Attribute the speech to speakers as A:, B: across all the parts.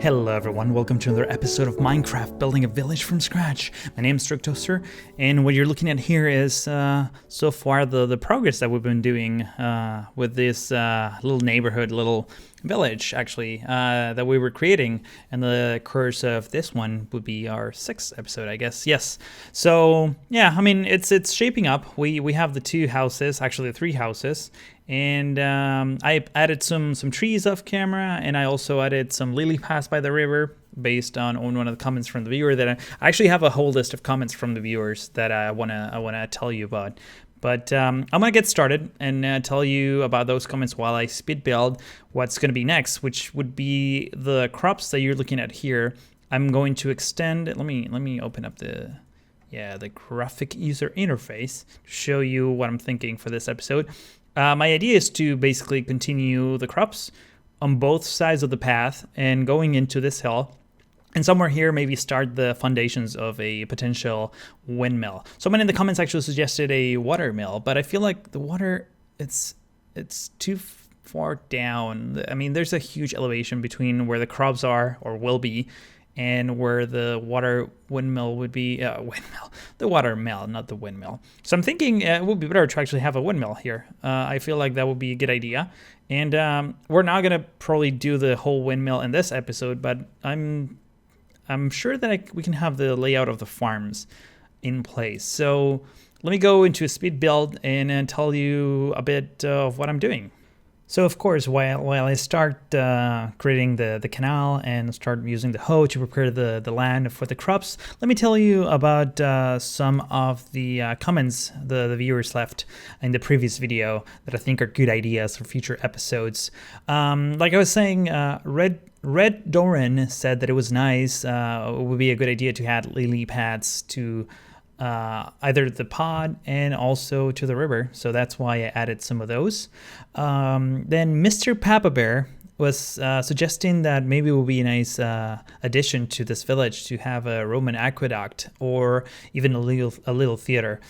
A: Hello everyone, welcome to another episode of Minecraft Building a Village from Scratch. My name is Strictoaster, and what you're looking at here is so far the progress that we've been doing with this little neighborhood, little village actually, that we were creating. And the course of this one would be our 6th episode, I guess. Yes. So yeah, I mean it's shaping up. We have the 2 houses, actually 3 houses. And I added some trees off camera, and I also added some lily pads by the river based on one of the comments from the viewer. That I actually have a whole list of comments from the viewers that I wanna tell you about. But I'm gonna get started and tell you about those comments while I speed build what's gonna be next, which would be the crops that you're looking at here. I'm going to extend. Let me open up the graphic user interface to show you what I'm thinking for this episode. My idea is to basically continue the crops on both sides of the path and going into this hill. And somewhere here, maybe start the foundations of a potential windmill. Someone in the comments actually suggested a water mill, but I feel like the water, it's too far down. I mean, there's a huge elevation between where the crops are or will be and where the water windmill would be. The water mill, not the windmill. So I'm thinking it would be better to actually have a windmill here. I feel like that would be a good idea. And we're not gonna probably do the whole windmill in this episode, but I'm sure that we can have the layout of the farms in place. So let me go into a speed build and tell you a bit of what I'm doing. So of course, while I start creating the canal and start using the hoe to prepare the land for the crops, let me tell you about some of the comments the viewers left in the previous video that I think are good ideas for future episodes. Like I was saying, Red Doran said that it was nice, it would be a good idea to add lily pads to either the pod and also to the river, so that's why I added some of those. Then Mr. Papa Bear was suggesting that maybe it would be a nice addition to this village to have a Roman aqueduct or even a little theater.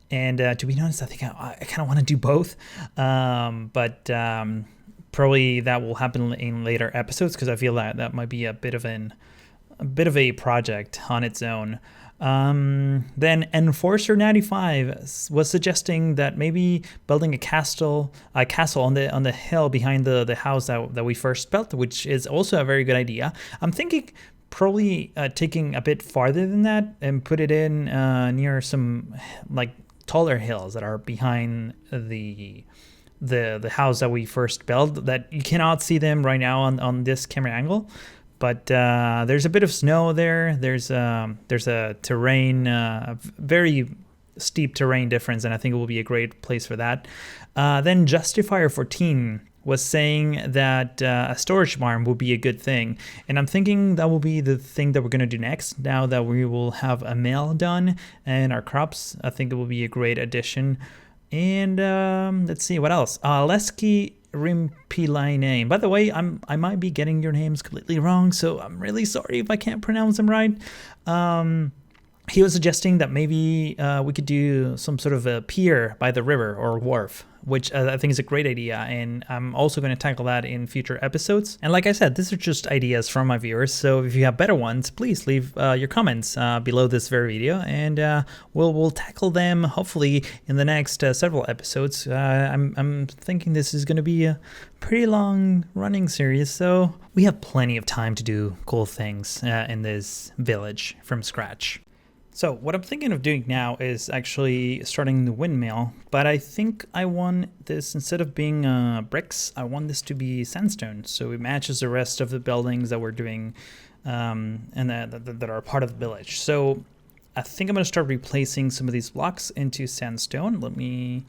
A: And to be honest, I think I kind of want to do both, but probably that will happen in later episodes because I feel that might be a bit of a project on its own. Then Enforcer95 was suggesting that maybe building a castle on the hill behind the house that we first built, which is also a very good idea. I'm thinking probably taking a bit farther than that and put it in near some like taller hills that are behind the house that we first built, that you cannot see them right now on this camera angle. But there's a bit of snow there. There's a terrain, very steep terrain difference, and I think it will be a great place for that. Then Justifier14 was saying that a storage farm would be a good thing, and I'm thinking that will be the thing that we're gonna do next. Now that we will have a mill done and our crops, I think it will be a great addition. And let's see what else. Lesky Rimpilai name. By the way, I might be getting your names completely wrong, so I'm really sorry if I can't pronounce them right. He was suggesting that maybe we could do some sort of a pier by the river or wharf, which I think is a great idea, and I'm also going to tackle that in future episodes. And like I said, these are just ideas from my viewers, so if you have better ones, please leave your comments below this very video, and we'll tackle them hopefully in the next several episodes. I'm thinking this is going to be a pretty long running series, so we have plenty of time to do cool things in this village from scratch. So what I'm thinking of doing now is actually starting the windmill, but I think I want this, instead of being bricks, I want this to be sandstone, so it matches the rest of the buildings that we're doing and that are part of the village. So I think I'm going to start replacing some of these blocks into sandstone.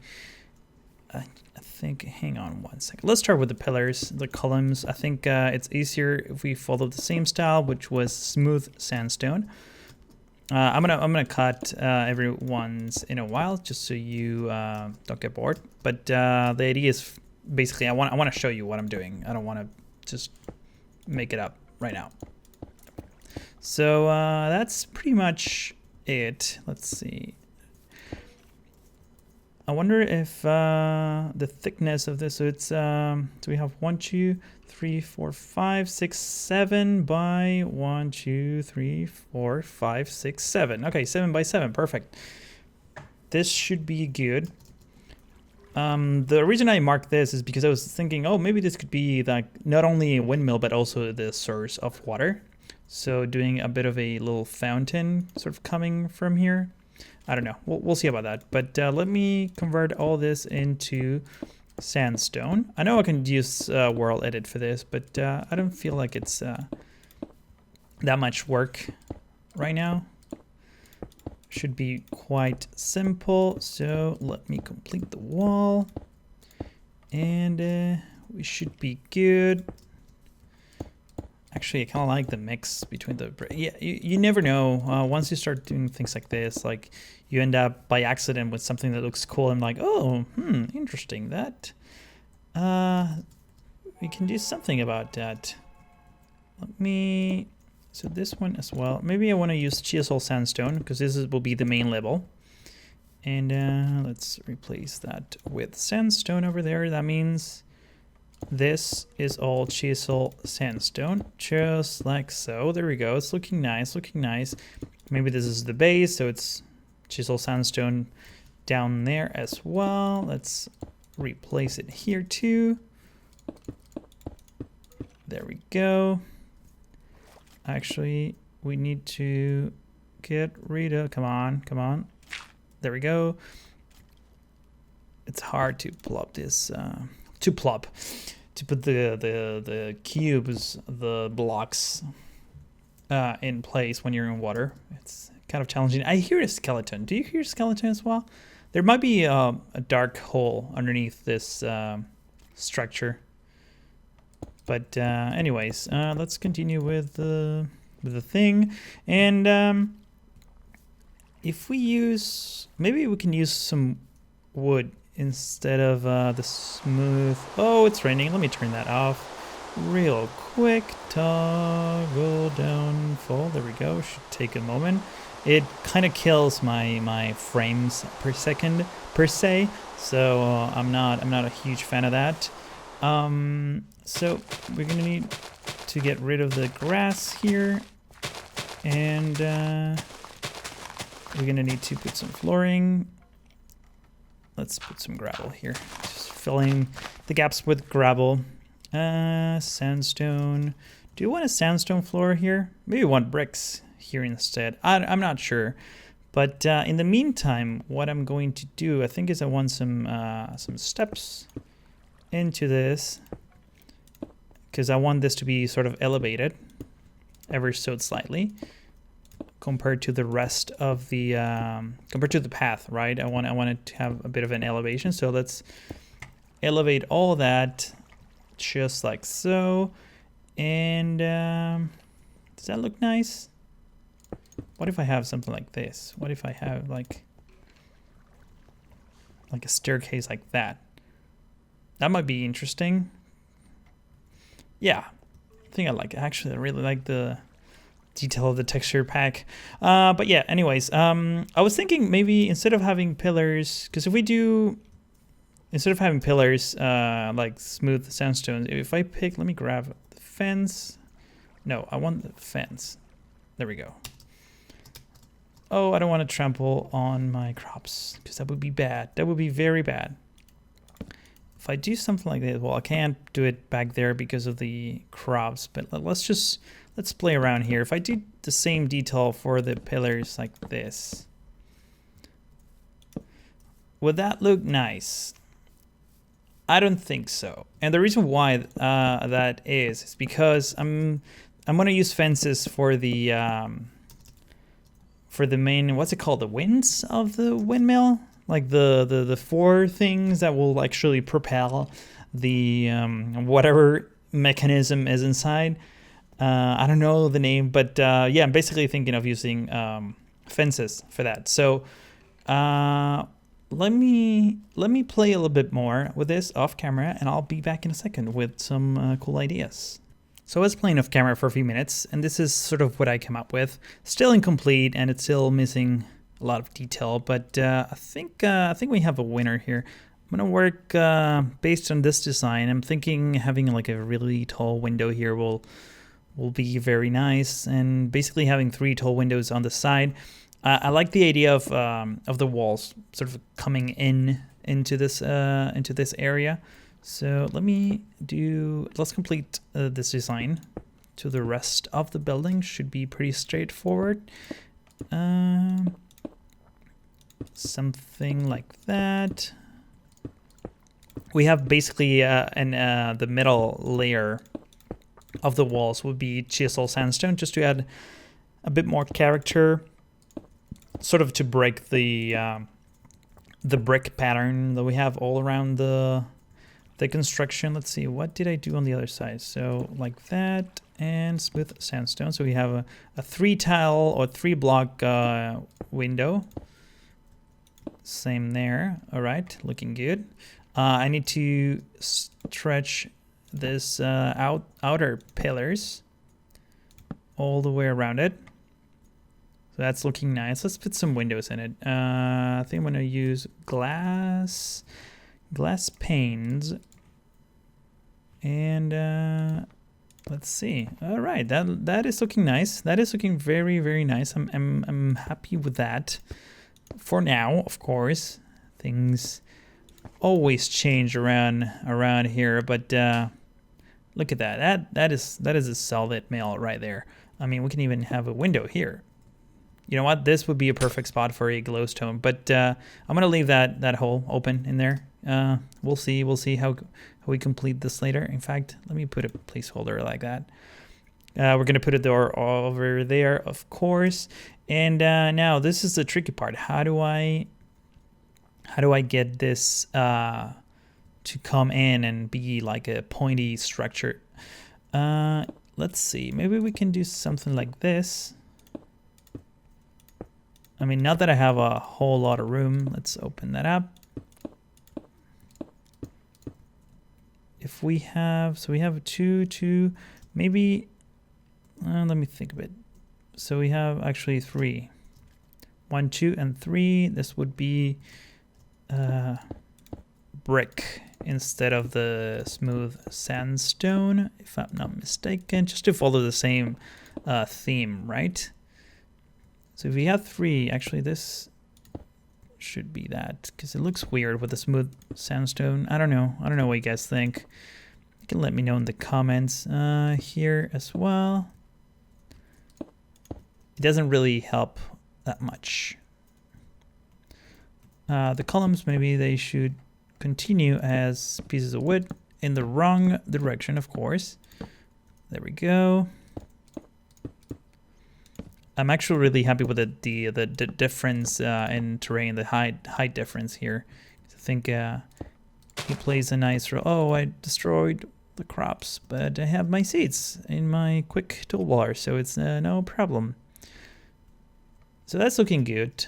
A: I think, hang on one second. Let's start with the pillars, the columns. I think it's easier if we follow the same style, which was smooth sandstone. I'm gonna cut every once in a while just so you don't get bored. But the idea is basically I want to show you what I'm doing. I don't want to just make it up right now. So that's pretty much it. Let's see. I wonder if the thickness of this, so it's, so we have 1, 2, 3, 4, 5, 6, 7 by 1, 2, 3, 4, 5, 6, 7. Okay, 7 by 7, perfect. This should be good. The reason I marked this is because I was thinking, oh, maybe this could be like not only a windmill, but also the source of water. So doing a bit of a little fountain sort of coming from here. I don't know. We'll see about that. But let me convert all this into sandstone. I know I can use World Edit for this, but I don't feel like it's that much work right now. Should be quite simple. So let me complete the wall. And we should be good. Actually, I kind of like the mix between the... Yeah, you never know. Once you start doing things like this, like you end up by accident with something that looks cool. I'm like, oh, interesting. That... we can do something about that. Let me... So this one as well. Maybe I want to use chisel sandstone because will be the main level. And let's replace that with sandstone over there. That means... this is all chisel sandstone, just like so. There we go. It's looking nice, looking nice. Maybe this is the base, so it's chisel sandstone down there as well. Let's replace it here too. There we go. Actually, we need to get rid of, come on. There we go. It's hard to plop this, to put the cubes, the blocks in place when you're in water. It's kind of challenging. I hear a skeleton. Do you hear a skeleton as well? There might be a dark hole underneath this structure. But anyways, let's continue with the thing. And if we use, maybe we can use some wood instead of the smooth. Oh, it's raining. Let me turn that off real quick. Toggle down full. There we go. Should take a moment. It kind of kills my frames per second per se, so I'm not a huge fan of that. So we're gonna need to get rid of the grass here, and we're gonna need to put some flooring. Let's put some gravel here. Just filling the gaps with gravel. Sandstone. Do you want a sandstone floor here? Maybe you want bricks here instead. I'm not sure. But in the meantime, what I'm going to do, I think, is I want some steps into this. Because I want this to be sort of elevated ever so slightly. Compared to the rest of the compared to the path, right? I want it to have a bit of an elevation, so let's elevate all that just like so. And does that look nice? What if I have something like this? What if I have like a staircase like that? That might be interesting. Yeah, I think I like it. Actually, I really like the detail of the texture pack. But yeah, anyways, I was thinking maybe instead of having pillars, because if we do, instead of having pillars like smooth sandstone, if I pick, let me grab the fence. No, I want the fence. There we go. Oh, I don't want to trample on my crops because that would be bad. That would be very bad. If I do something like this, well, I can't do it back there because of the crops, but let's play around here. If I do the same detail for the pillars like this, would that look nice? I don't think so. And the reason why that is because I'm going to use fences for the main, what's it called? The winds of the windmill? Like the four things that will actually propel the whatever mechanism is inside. I don't know the name, but yeah, I'm basically thinking of using fences for that. So let me play a little bit more with this off camera, and I'll be back in a second with some cool ideas. So I was playing off camera for a few minutes, and this is sort of what I came up with. Still incomplete, and it's still missing a lot of detail, but I think we have a winner here. I'm gonna work based on this design. I'm thinking having like a really tall window here will be very nice, and basically having 3 tall windows on the side. I like the idea of the walls sort of coming into this area. So let's complete this design to the rest of the building. Should be pretty straightforward. Something like that. We have basically the middle layer of the walls would be chisel sandstone, just to add a bit more character, sort of to break the brick pattern that we have all around the construction. Let's see, what did I do on the other side? So like that, and smooth sandstone. So we have a 3 tile or 3 block window. Same there. All right, looking good. I need to stretch this outer pillars all the way around it. So that's looking nice. Let's put some windows in it. I think I'm gonna use glass panes. And let's see. All right, that is looking nice. That is looking very, very nice. I'm happy with that. For now, of course, things always change around here, but look at that. That is a solid mail right there. I mean, we can even have a window here. You know what? This would be a perfect spot for a glowstone, but I'm gonna leave that hole open in there. We'll see how we complete this later. In fact, let me put a placeholder like that. We're gonna put a door over there, of course. And now this is the tricky part. How do I get this to come in and be like a pointy structure? Let's see. Maybe we can do something like this. I mean, not that I have a whole lot of room. Let's open that up. If we have, so we have 2, maybe, let me think a bit. So we have actually 3. 1, 2, and 3. This would be brick instead of the smooth sandstone, if I'm not mistaken, just to follow the same theme, right? So if we have 3, actually this should be that, because it looks weird with the smooth sandstone. I don't know what you guys think. You can let me know in the comments here as well. It doesn't really help that much. The columns, maybe they should continue as pieces of wood in the wrong direction, of course. There we go. I'm actually really happy with the difference in terrain, the height difference here. I think he plays a nice role. Oh, I destroyed the crops, but I have my seeds in my quick toolbar, so it's no problem. So that's looking good,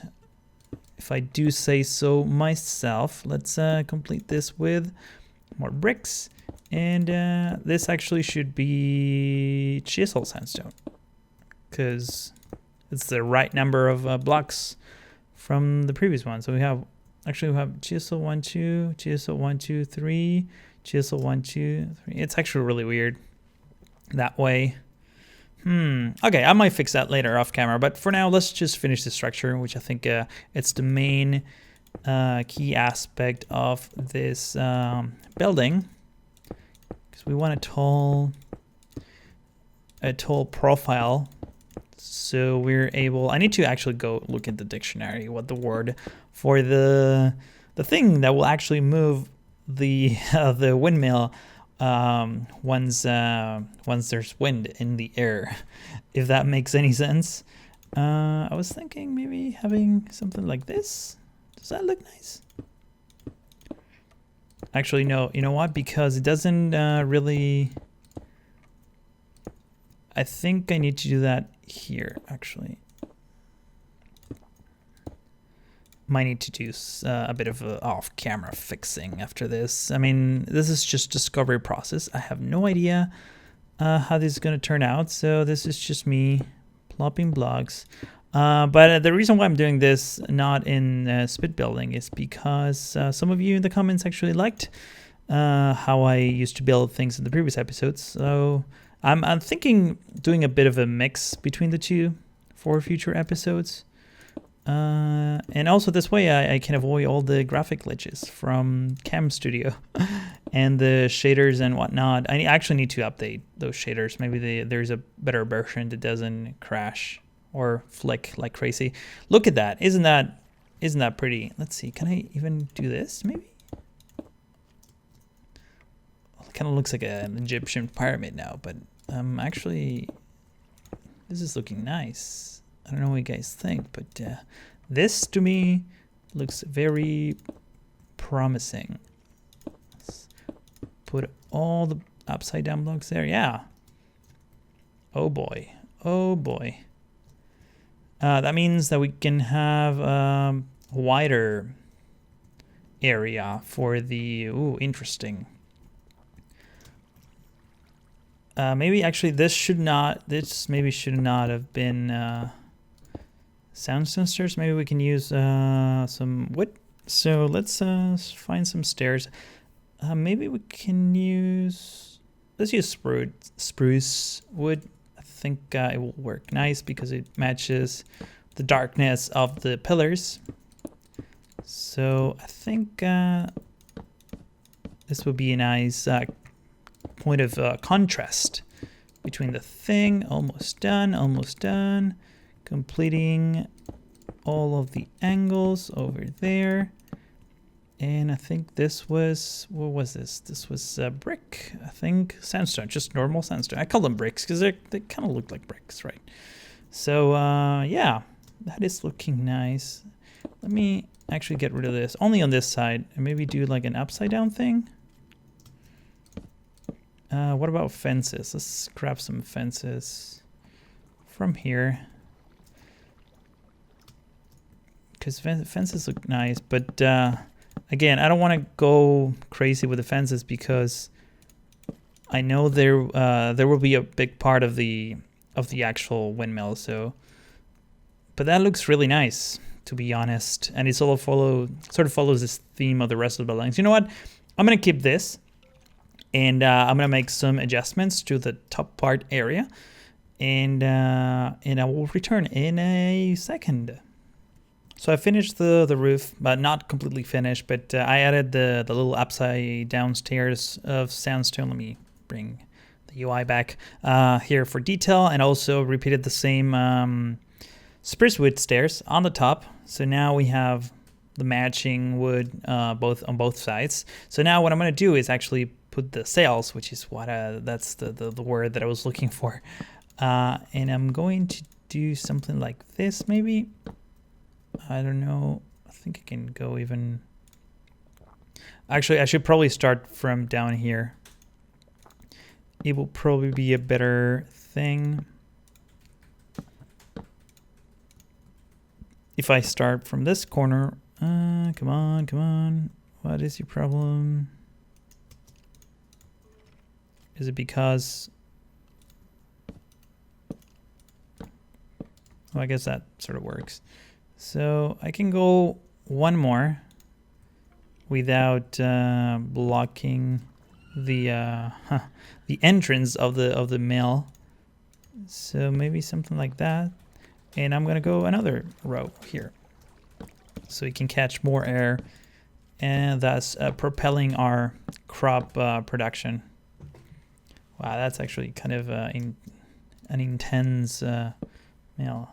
A: if I do say so myself. Let's complete this with more bricks, and this actually should be chisel sandstone, because it's the right number of blocks from the previous one. So we have chisel 1, 2, chisel 1, 2, 3, chisel 1, 2, 3. It's actually really weird that way. Okay, I might fix that later off camera, but for now, let's just finish the structure, which I think it's the main key aspect of this building, because we want a tall profile. So we're able, I need to actually go look at the dictionary, what the word for the thing that will actually move the windmill once there's wind in the air, if that makes any sense. I was thinking maybe having something like this. Does that look nice? Actually, no, you know what? Because it doesn't really, I think I need to do that here, actually. Might need to do a bit of off-camera fixing after this. I mean, this is just discovery process. I have no idea how this is going to turn out, so this is just me plopping blocks. But the reason why I'm doing this not in spit building is because some of you in the comments actually liked how I used to build things in the previous episodes. So I'm thinking doing a bit of a mix between the two for future episodes. And also this way I can avoid all the graphic glitches from Cam Studio and the shaders and whatnot. I actually need to update those shaders. Maybe there's a better version that doesn't crash or flick like crazy. Look at that. Isn't that pretty? Let's see. Can I even do this maybe? It kind of looks like an Egyptian pyramid now, but actually this is looking nice. I don't know what you guys think, but this to me looks very promising. Let's put all the upside down blocks there. Yeah. Oh boy. Oh boy. That means that we can have a wider area for the, ooh, interesting. Maybe actually this maybe should not have been soundstone stairs. Maybe we can use some wood. So let's find some stairs. Maybe we can let's use spruce wood. I think it will work nice because it matches the darkness of the pillars. So I think this would be a nice point of contrast between the thing. Almost done. Completing all of the angles over there. And I think this was, what was this? This was brick, I think. Sandstone, just normal sandstone. I call them bricks because they kind of look like bricks, right? So yeah, that is looking nice. Let me actually get rid of this, only on this side, and maybe do like an upside down thing. What about fences? Let's grab some fences from here. Because fences look nice, but again, I don't want to go crazy with the fences because I know there will be a big part of the actual windmill. So, but that looks really nice, to be honest, and it's all sort of follows this theme of the rest of the buildings. You know what? I'm gonna keep this, and I'm gonna make some adjustments to the top part area, and I will return in a second. So I finished the roof, but not completely finished, but I added the little upside down stairs of sandstone. Let me bring the UI back here for detail, and also repeated the same spruce wood stairs on the top. So now we have the matching wood on both sides. So now what I'm going to do is actually put the sails, which is what that's the word that I was looking for. And I'm going to do something like this maybe. I don't know. I think I can go even. Actually, I should probably start from down here. It will probably be a better thing if I start from this corner. Come on. What is your problem? Is it because... Well, I guess that sort of works. So I can go one more without blocking the entrance of the mill. So maybe something like that. And I'm gonna go another row here, so we can catch more air, and thus propelling our crop production. Wow, that's actually kind of an intense mill.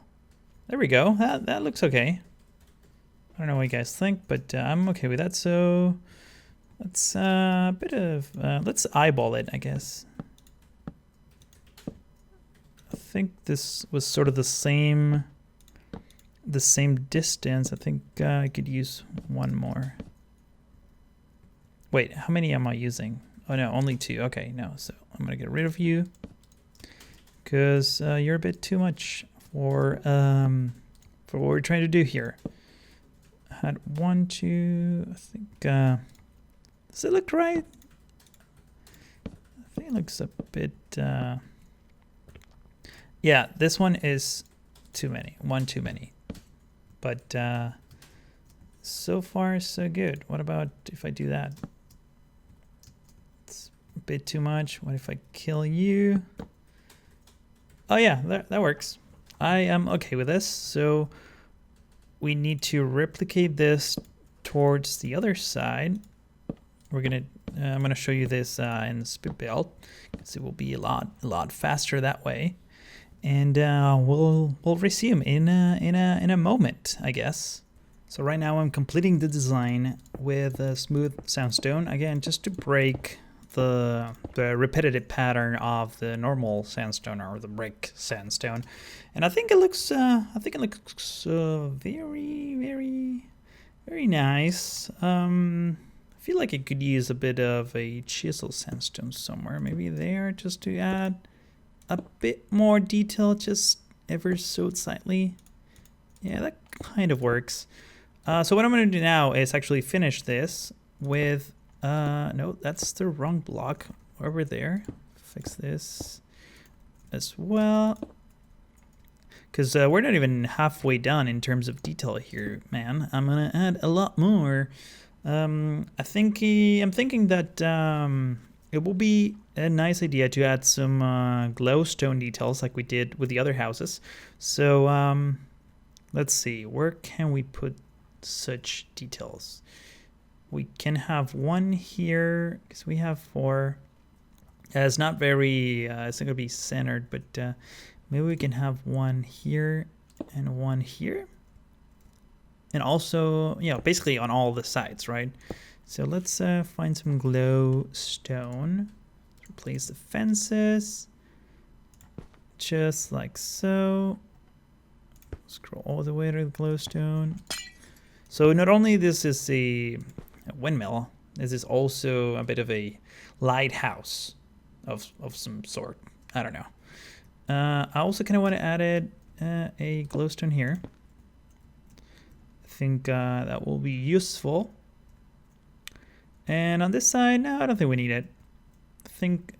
A: There we go. That looks okay. I don't know what you guys think, but I'm okay with that. So let's let's eyeball it, I guess. I think this was sort of the same distance. I think I could use one more. Wait, how many am I using? Oh no, only 2. Okay, no. So I'm gonna get rid of you because you're a bit too much for what we're trying to do here. I had 1, 2. I think does it look right? I think it looks a bit. Yeah, this one is too many. One too many. But so far, so good. What about if I do that? It's a bit too much. What if I kill you? Oh yeah, that works. I am okay with this. So we need to replicate this towards the other side. I'm gonna show you this in the spit build because it will be a lot faster that way. And we'll resume in a moment, I guess. So right now I'm completing the design with a smooth sandstone again, just to break the repetitive pattern of the normal sandstone or the brick sandstone. And I think it looks very nice. I feel like it could use a bit of a chisel sandstone somewhere, maybe there, just to add a bit more detail, just ever so slightly. Yeah, that kind of works. So what I'm going to do now is actually finish this with no, that's the wrong block over there. Fix this as well, because we're not even halfway done in terms of detail here, man. I'm gonna add a lot more. I'm thinking that it will be a nice idea to add some glowstone details like we did with the other houses. So let's see, where can we put such details? We can have one here because we have 4. It's not very, it's not gonna be centered, but maybe we can have one here and one here. And also, you know, basically on all the sides, right? So let's find some glowstone. Replace the fences. Just like so. Scroll all the way to the glowstone. So not only this is a windmill, this is also a bit of a lighthouse of some sort. I don't know. I also kind of want to add a glowstone here. I think that will be useful. And on this side, no, I don't think we need it. I think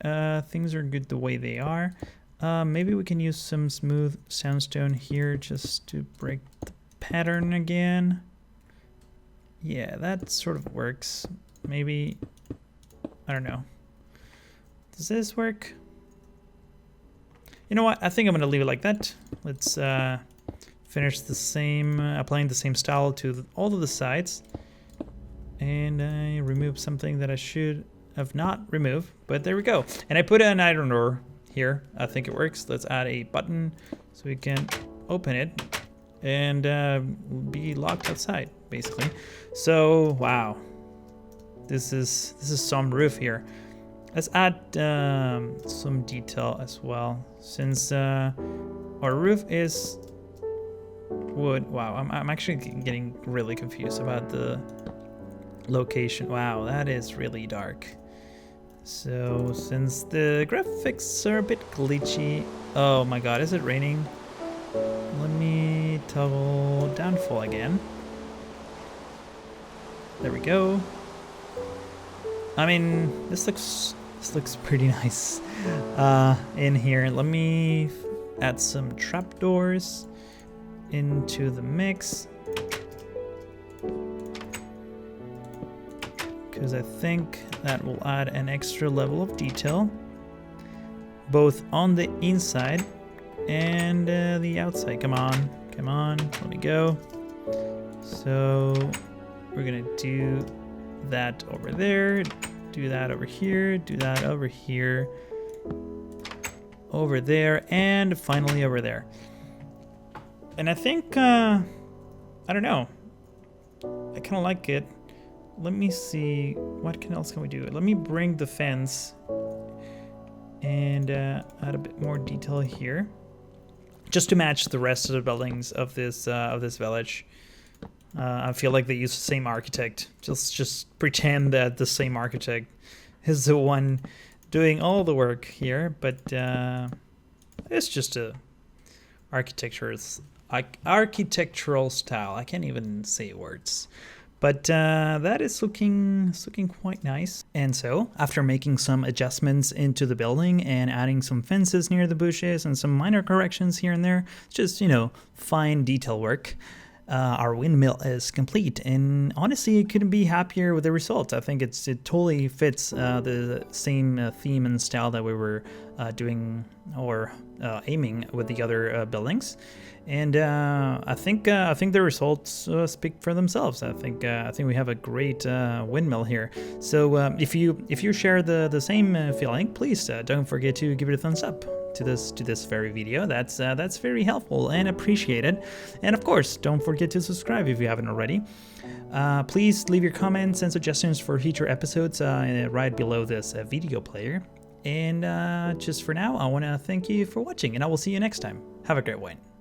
A: things are good the way they are. Maybe we can use some smooth sandstone here just to break the pattern again. Yeah, that sort of works. Maybe, I don't know. Does this work? You know what? I think I'm gonna leave it like that. Let's finish the same, applying the same style to all of the sides. And I remove something that I should have not removed, but there we go. And I put an iron ore here. I think it works. Let's add a button so we can open it and be locked outside, basically. So wow, this is some roof here. Let's add some detail as well, since our roof is wood. Wow, I'm actually getting really confused about the location. Wow, that is really dark. So since the graphics are a bit glitchy, oh my god, is it raining? Let me toggle downfall again. There we go. I mean, this looks pretty nice in here. Let me add some trapdoors into the mix, because I think that will add an extra level of detail both on the inside and the outside. Come on, let me go. So we're gonna do that over there, do that over here, do that over here, over there, and finally over there. And I think, I don't know, I kind of like it. Let me see, what else can we do? Let me bring the fence and add a bit more detail here, just to match the rest of the buildings of this village. I feel like they use the same architect. Just pretend that the same architect is the one doing all the work here, but it's just a architectural style. I can't even say words. But that is looking quite nice. And so, after making some adjustments into the building and adding some fences near the bushes and some minor corrections here and there, just, you know, fine detail work, our windmill is complete. And honestly, I couldn't be happier with the result. I think it totally fits the same theme and style that we were doing or aiming with the other buildings. And I think the results speak for themselves. I think we have a great windmill here. So if you share the same feeling, please don't forget to give it a thumbs up to this very video. That's very helpful and appreciated. And of course, don't forget to subscribe if you haven't already. Please leave your comments and suggestions for future episodes right below this video player. And just for now, I want to thank you for watching, and I will see you next time. Have a great one.